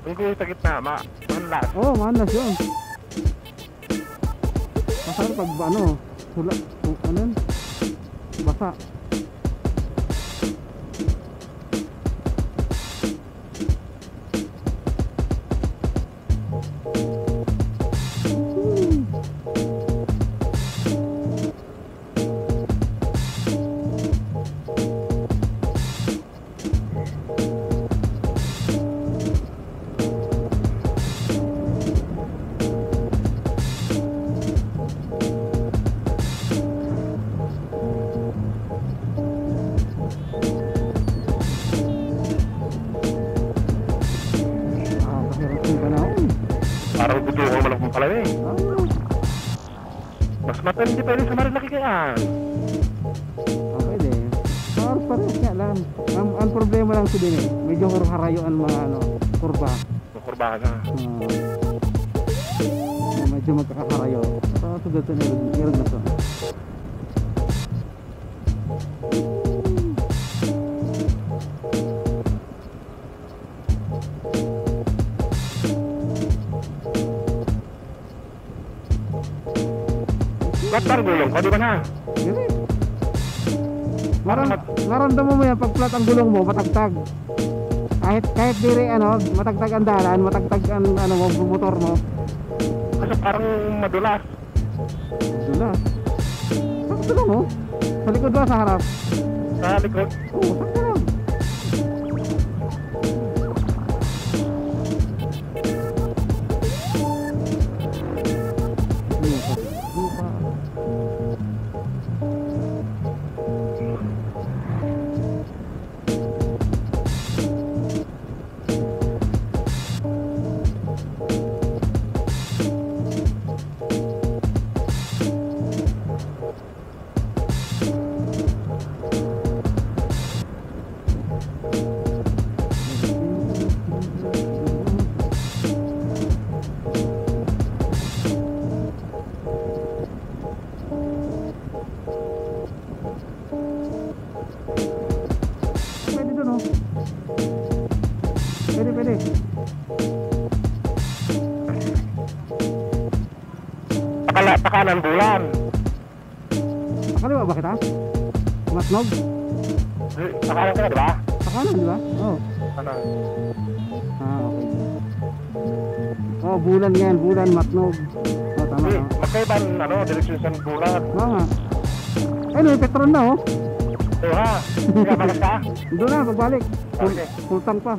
Kung gusto sa gitna, maanlas. Oo, maanlas yun. Masarap pag ano, hula, ano yun? Basa. Parang gusto ko malak mong pala eh. Mas matindi pa rin sa Marilaki kaya. Okay din. Parehas nga lang. Ang problema lang ko din eh. Medyo harayuan mga ano, kurba. Makurbahan na. Medyo magkakaharayo. Pero sugod na nirog na to. Ba't parang gulong? Pwede ba na? Gini. Naramdaman mo yan pag flat ang gulong mo, matagtag. Kahit dire ano, matagtag ang dalan, matagtag ang ano mo, motor mo. Kasi parang madulas. Madulas. Sakto lang oh. Sa likod ba, sa harap? Sa likod? Oo, sakto lang. Pwede doon oh. Pwede. Pakanan bulan. Pakaliwa ba kita? Matnog? Pakanan ka na, diba? Pakanan, di ba? Oo. Ano? Okay. Oh, bulan yan. Bulan, matnog. Oh, tama. Magkaiba ano, direksyon sa bulan. Oo nga. Ay, no, Petron na oh. Oo ha. Kaya malas ka? Doon na, pagbalik. Okay. Full tank pa.